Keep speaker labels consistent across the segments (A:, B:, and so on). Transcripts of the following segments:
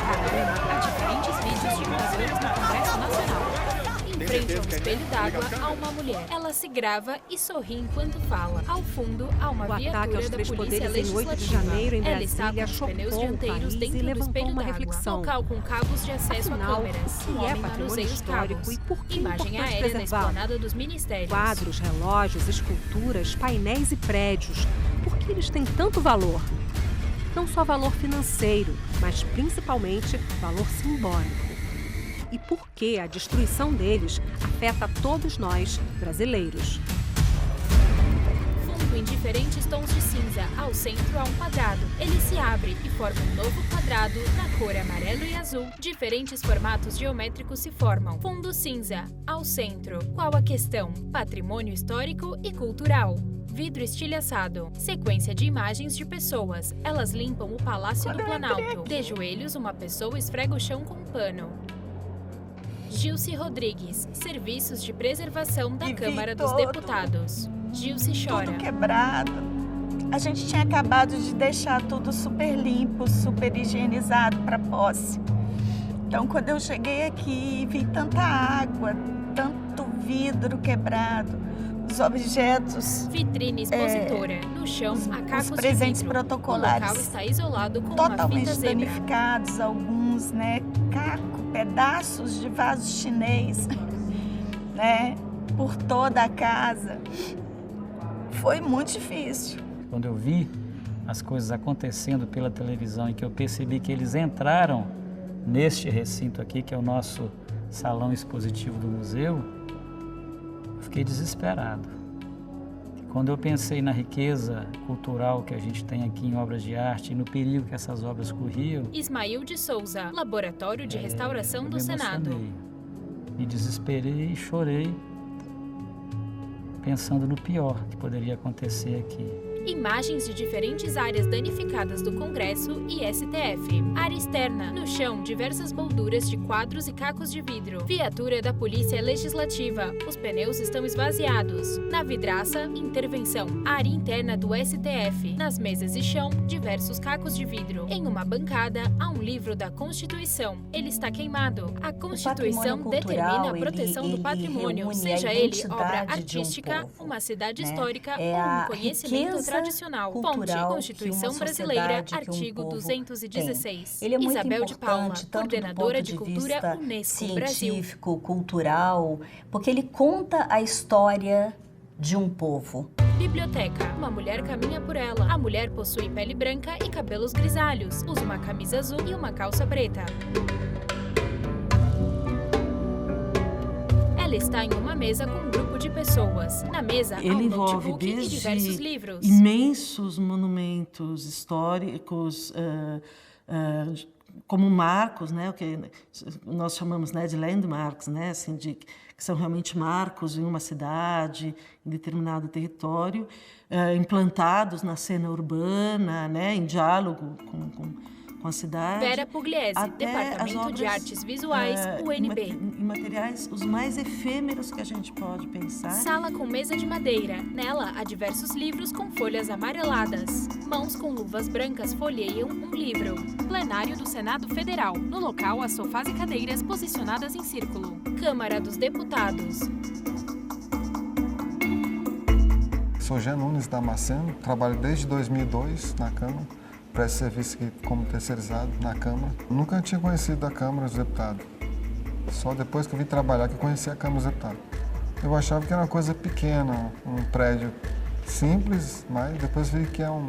A: panorama a diferentes vídeos de brasileiros no Congresso Nacional. Em frente a um espelho d'água, há uma mulher. Ela se grava e sorri enquanto fala. Ao fundo, há uma viatura da Polícia Legislativa. Ela está com os pneus dianteiros dentro do espelho d'água. Local com cabos de acesso a câmeras. Um homem manuseia os cabos. Imagem aérea da esplanada dos ministérios.
B: Quadros, relógios, esculturas, painéis e prédios. Por que eles têm tanto valor? Não só valor financeiro, mas principalmente valor simbólico. E por que a destruição deles afeta todos nós, brasileiros.
A: Fundo em diferentes tons de cinza. Ao centro há um quadrado. Ele se abre e forma um novo quadrado na cor amarelo e azul. Diferentes formatos geométricos se formam. Fundo cinza. Ao centro. Qual a questão? Patrimônio histórico e cultural. Vidro estilhaçado. Sequência de imagens de pessoas. Elas limpam o Palácio do Planalto. De joelhos, uma pessoa esfrega o chão com um pano. Gilce Rodrigues, Serviços de Preservação da Câmara dos Deputados. Gilce chora.
C: Tudo quebrado. A gente tinha acabado de deixar tudo super limpo, super higienizado para posse. Então, quando eu cheguei aqui, vi tanta água, tanto vidro quebrado, os objetos...
A: Vitrine expositora. No chão, há cacos
C: os presentes
A: de vidro.
C: protocolares.
A: O local está isolado com uma fita
C: totalmente
A: zebra.
C: danificados, alguns, né? Pedaços de vaso chinês, né? Por toda a casa. Foi muito difícil.
D: Quando eu vi as coisas acontecendo pela televisão e que eu percebi que eles entraram neste recinto aqui, que é o nosso salão expositivo do museu, eu fiquei desesperado. Quando eu pensei na riqueza cultural que a gente tem aqui em obras de arte e no perigo que essas obras corriam...
A: Ismael de Souza, Laboratório de Restauração do Senado.
D: Me desesperei e chorei, pensando no pior que poderia acontecer aqui.
A: Imagens de diferentes áreas danificadas do Congresso e STF. Área externa. No chão, diversas molduras de quadros e cacos de vidro. Viatura da Polícia Legislativa. Os pneus estão esvaziados. Na vidraça, intervenção. Área interna do STF. Nas mesas e chão, diversos cacos de vidro. Em uma bancada, há um livro da Constituição. Ele está queimado. A Constituição determina a proteção do patrimônio, seja ele obra artística, uma cidade histórica ou um conhecimento tradicional. Fonte: Constituição Brasileira, artigo 216.
E: Ele é muito
A: Isabel de Paula,
E: importante,
A: coordenadora
E: tanto
A: de
E: do ponto
A: Cultura
E: vista
A: Unesco Brasil.
E: científico, cultural, porque ele conta a história de um povo.
A: Biblioteca. Uma mulher caminha por ela. A mulher possui pele branca e cabelos grisalhos. Usa uma camisa azul e uma calça preta. Ela está em uma mesa com um grupo de pessoas. Na mesa, há um
F: Ele envolve
A: notebook e
F: desde
A: diversos livros.
F: imensos monumentos históricos, como marcos, né, o que nós chamamos, né, de landmarks, né, assim, que são realmente marcos em uma cidade, em determinado território, implantados na cena urbana, né, em diálogo com a cidade.
A: Vera Pugliese, Departamento
F: obras,
A: de Artes Visuais, UNB.
F: Em materiais os mais efêmeros que a gente pode pensar.
A: Sala com mesa de madeira. Nela há diversos livros com folhas amareladas. Mãos com luvas brancas folheiam um livro. Plenário do Senado Federal. No local, há sofás e cadeiras posicionadas em círculo. Câmara dos Deputados.
G: Sou Jean Nunes Damasceno, trabalho desde 2002 na Câmara. Presto serviço aqui como terceirizado na Câmara. Nunca tinha conhecido a Câmara dos Deputados. Só depois que eu vim trabalhar que eu conheci a Câmara dos Deputados. Eu achava que era uma coisa pequena, um prédio simples, mas depois vi que é um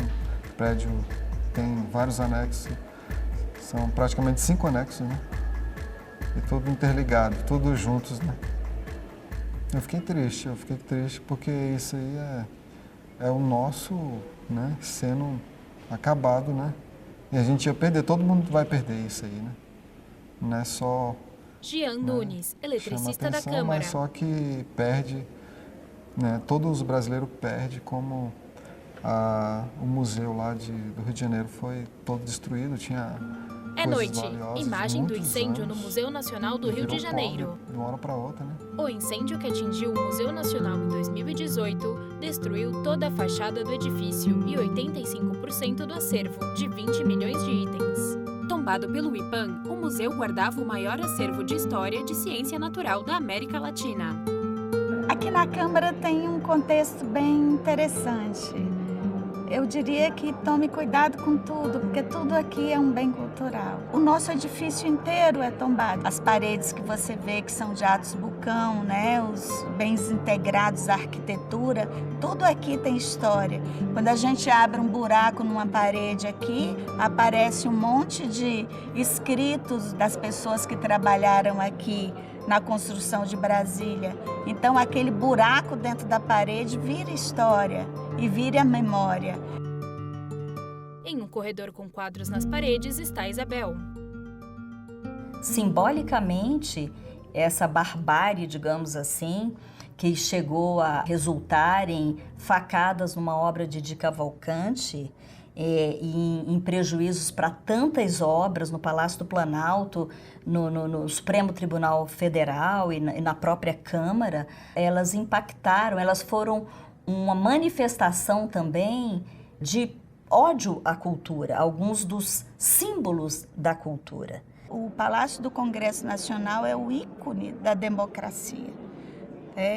G: prédio que tem vários anexos. São praticamente 5 anexos, né? E tudo interligado, todos juntos, né? Eu fiquei triste porque isso aí é o nosso, né, sendo acabado, né? E a gente ia perder, todo mundo vai perder isso aí, né? Não é só...
A: Jean Nunes, eletricista da Câmara.
G: Mas só que perde, né? Todos os brasileiros perdem, como o museu lá do Rio de Janeiro foi todo destruído, tinha
A: É noite. Imagem do incêndio no Museu Nacional do Rio de Janeiro.
G: De uma hora para outra, né?
A: O incêndio que atingiu o Museu Nacional em 2018 destruiu toda a fachada do edifício e 85% do acervo, de 20 milhões de itens. Tom Tombado pelo IPAM, o museu guardava o maior acervo de história de ciência natural da América Latina.
C: Aqui na Câmara tem um contexto bem interessante. Eu diria que tome cuidado com tudo, porque tudo aqui é um bem cultural. O nosso edifício inteiro é tombado. As paredes que você vê que são de Atos Bucão, né? Os bens integrados à arquitetura, tudo aqui tem história. Quando a gente abre um buraco numa parede aqui, aparece um monte de escritos das pessoas que trabalharam aqui na construção de Brasília. Então, aquele buraco dentro da parede vira história e vira memória.
A: Em um corredor com quadros nas paredes está Isabel.
E: Simbolicamente, essa barbárie, digamos assim, que chegou a resultar em facadas numa obra de Di Cavalcanti, em prejuízos para tantas obras no Palácio do Planalto, no Supremo Tribunal Federal e na própria Câmara, elas impactaram, elas foram uma manifestação também de ódio à cultura, alguns dos símbolos da cultura.
C: O Palácio do Congresso Nacional é o ícone da democracia.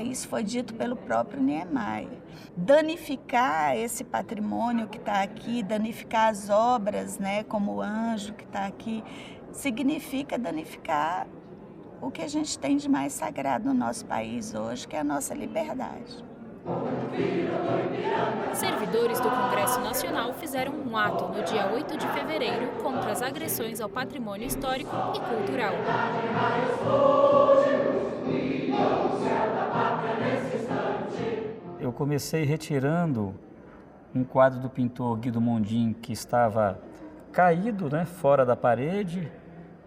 C: Isso foi dito pelo próprio Niemeyer. Danificar esse patrimônio que está aqui, danificar as obras, né, como o Anjo que está aqui, significa danificar o que a gente tem de mais sagrado no nosso país hoje, que é a nossa liberdade.
A: Servidores do Congresso Nacional fizeram um ato no dia 8 de fevereiro contra as agressões ao patrimônio histórico e cultural.
D: Eu comecei retirando um quadro do pintor Guido Mondin que estava caído, né, fora da parede.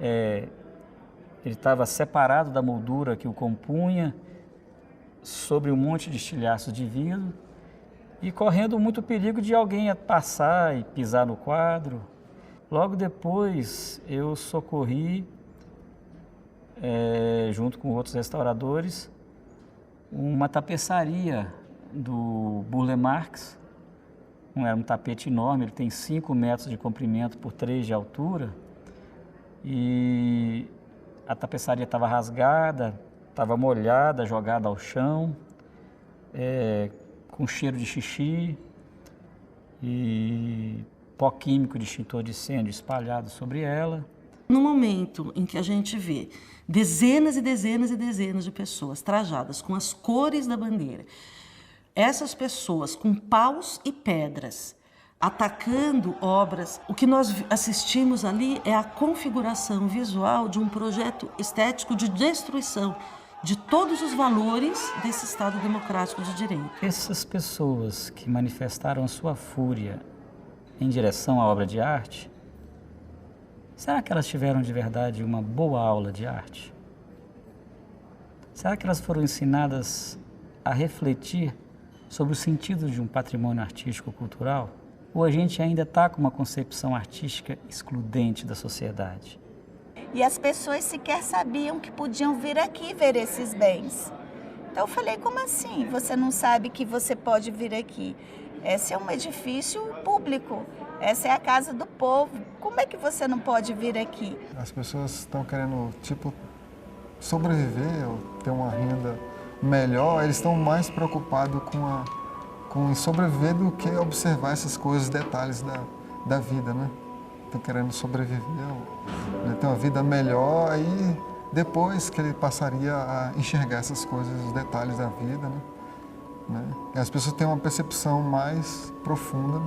D: Ele estava separado da moldura que o compunha, sobre um monte de estilhaços de vidro e correndo muito perigo de alguém passar e pisar no quadro. Logo depois eu socorri, junto com outros restauradores, uma tapeçaria do Burle Marx. Era um tapete enorme, ele tem 5 metros de comprimento por 3 de altura, e a tapeçaria estava rasgada, estava molhada, jogada ao chão, com cheiro de xixi e pó químico de extintor de incêndio espalhado sobre ela.
F: No momento em que a gente vê dezenas e dezenas e dezenas de pessoas trajadas com as cores da bandeira, essas pessoas com paus e pedras atacando obras, o que nós assistimos ali é a configuração visual de um projeto estético de destruição de todos os valores desse Estado democrático de direito.
D: Essas pessoas que manifestaram a sua fúria em direção à obra de arte, será que elas tiveram de verdade uma boa aula de arte? Será que elas foram ensinadas a refletir sobre o sentido de um patrimônio artístico-cultural? Ou a gente ainda está com uma concepção artística excludente da sociedade?
C: E as pessoas sequer sabiam que podiam vir aqui ver esses bens. Então eu falei, como assim? Você não sabe que você pode vir aqui? Esse é um edifício público, essa é a casa do povo. Como é que você não pode vir aqui?
G: As pessoas estão querendo, sobreviver ou ter uma renda melhor, eles estão mais preocupados com sobreviver do que observar essas coisas, detalhes da vida, né? Estão querendo sobreviver, ter uma vida melhor, aí depois que ele passaria a enxergar essas coisas, os detalhes da vida, né? E as pessoas têm uma percepção mais profunda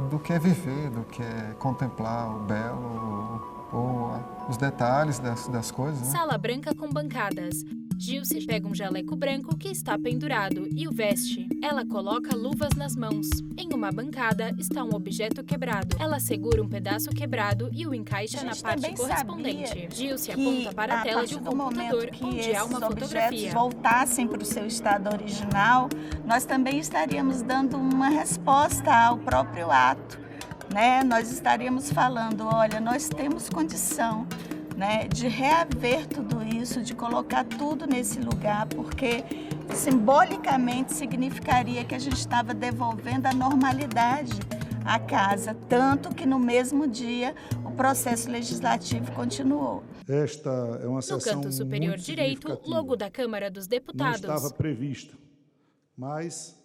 G: do que é viver, do que é contemplar o belo, ou os detalhes das coisas, né?
A: Sala branca com bancadas. Gilce pega um jaleco branco que está pendurado e o veste. Ela coloca luvas nas mãos. Em uma bancada está um objeto quebrado. Ela segura um pedaço quebrado e o encaixa na parte correspondente. Gilce aponta para a tela de um computador onde há uma fotografia.
C: Se voltassem para o seu estado original, nós também estaríamos dando uma resposta ao próprio ato, né? Nós estaríamos falando, olha, nós temos condição, né, de reaver tudo isso, de colocar tudo nesse lugar, porque simbolicamente significaria que a gente estava devolvendo a normalidade a casa, tanto que no mesmo dia o processo legislativo continuou.
H: Esta é uma sessão
A: No canto superior
H: muito
A: direito, logo da Câmara dos Deputados.
H: Não estava prevista, mas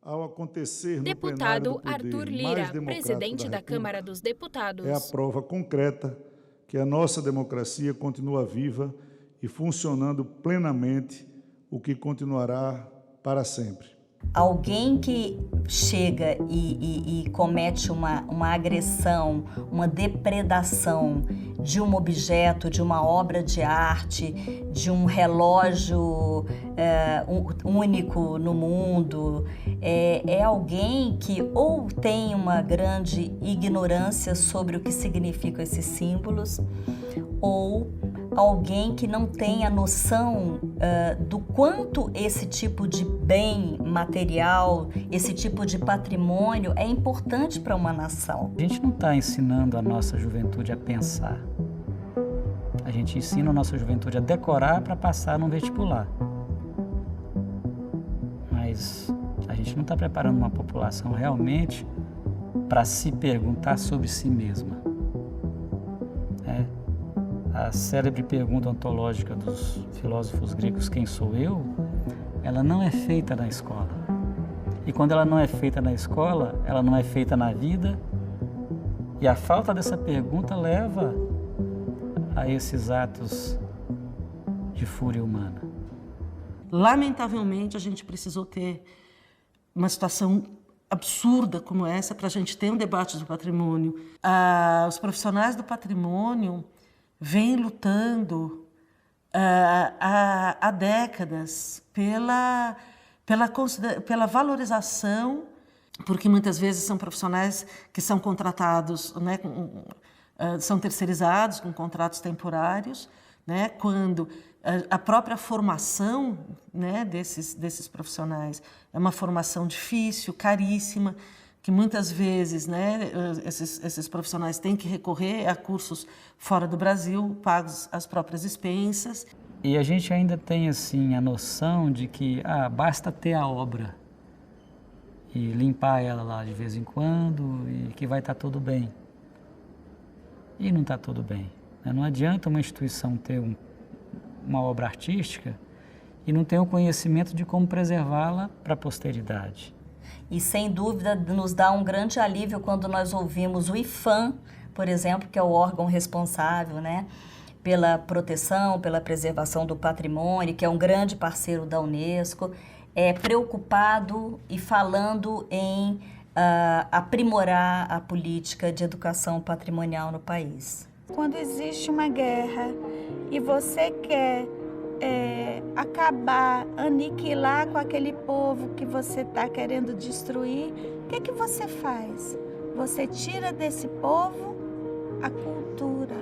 H: ao acontecer no
A: Deputado
H: plenário do poder
A: Arthur
H: mais
A: Lira,
H: democrático
A: presidente da
H: República,
A: Câmara dos Deputados.
H: é a prova concreta que a nossa democracia continua viva e funcionando plenamente, o que continuará para sempre.
E: Alguém que chega e comete uma agressão, uma depredação de um objeto, de uma obra de arte, de um relógio único no mundo, é alguém que ou tem uma grande ignorância sobre o que significam esses símbolos, ou alguém que não tem a noção do quanto esse tipo de bem material, esse tipo de patrimônio é importante para uma nação.
D: A gente não está ensinando a nossa juventude a pensar. A gente ensina a nossa juventude a decorar para passar num vestibular. Mas a gente não está preparando uma população realmente para se perguntar sobre si mesma. A célebre pergunta ontológica dos filósofos gregos, quem sou eu? Ela não é feita na escola. E quando ela não é feita na escola, ela não é feita na vida. E a falta dessa pergunta leva a esses atos de fúria humana.
F: Lamentavelmente, a gente precisou ter uma situação absurda como essa para a gente ter um debate do patrimônio. Os profissionais do patrimônio vêm lutando há décadas pela valorização, porque muitas vezes são profissionais que são contratados, né, são terceirizados com contratos temporários, né, quando a própria formação, né, desses profissionais é uma formação difícil, caríssima, que muitas vezes, né, esses profissionais têm que recorrer a cursos fora do Brasil, pagos as próprias expensas.
D: E a gente ainda tem assim a noção de que basta ter a obra e limpar ela lá de vez em quando e que vai estar tudo bem. E não está tudo bem. Não adianta uma instituição ter uma obra artística e não ter o conhecimento de como preservá-la para a posteridade.
E: E, sem dúvida, nos dá um grande alívio quando nós ouvimos o IPHAN, por exemplo, que é o órgão responsável, né, pela proteção, pela preservação do patrimônio, que é um grande parceiro da Unesco, preocupado e falando em aprimorar a política de educação patrimonial no país.
C: Quando existe uma guerra e você quer acabar, aniquilar com aquele povo que você está querendo destruir, o que você faz? Você tira desse povo a cultura,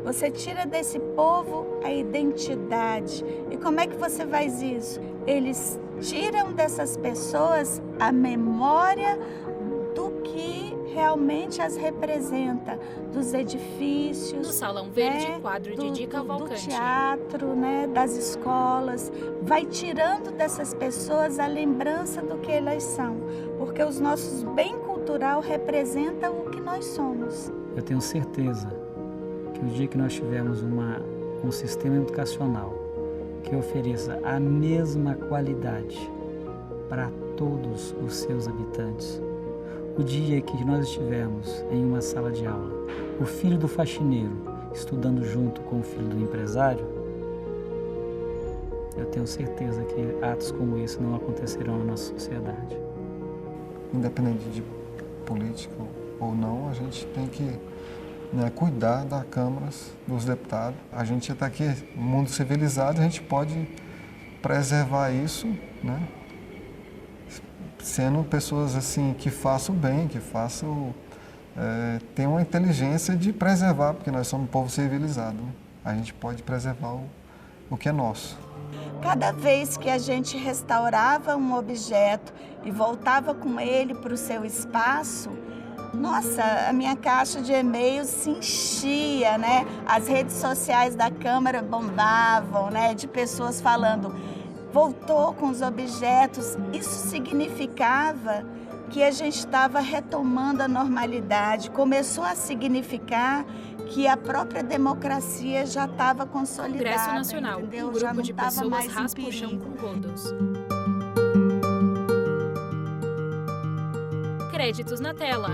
C: você tira desse povo a identidade. E como é que você faz isso? Eles tiram dessas pessoas a memória do que realmente as representa, dos edifícios.
A: No Salão Verde, quadro de Di Cavalcanti.
C: Do teatro, né, das escolas. Vai tirando dessas pessoas a lembrança do que elas são, porque os nossos bens cultural representam o que nós somos.
D: Eu tenho certeza que o dia que nós tivermos um sistema educacional que ofereça a mesma qualidade para todos os seus habitantes, o dia que nós estivermos em uma sala de aula, o filho do faxineiro estudando junto com o filho do empresário, eu tenho certeza que atos como esse não acontecerão na nossa sociedade.
G: Independente de política ou não, a gente tem que cuidar das câmaras, dos deputados. A gente está aqui, no mundo civilizado, a gente pode preservar isso, né? Sendo pessoas assim que façam bem, que tenham uma inteligência de preservar, porque nós somos um povo civilizado, né? A gente pode preservar o que é nosso.
C: Cada vez que a gente restaurava um objeto e voltava com ele para o seu espaço, nossa, a minha caixa de e-mails se enchia, né? As redes sociais da Câmara bombavam, né? De pessoas falando, voltou com os objetos. Isso significava que a gente estava retomando a normalidade, começou a significar que a própria democracia já estava consolidada.
A: Congresso Nacional,
C: entendeu?
A: um
C: Já
A: grupo
C: não
A: de
C: estava
A: pessoas
C: mais em
A: raspa o chão
C: perigo.
A: com rodos. Créditos na tela.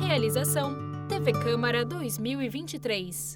A: Realização: TV Câmara 2023.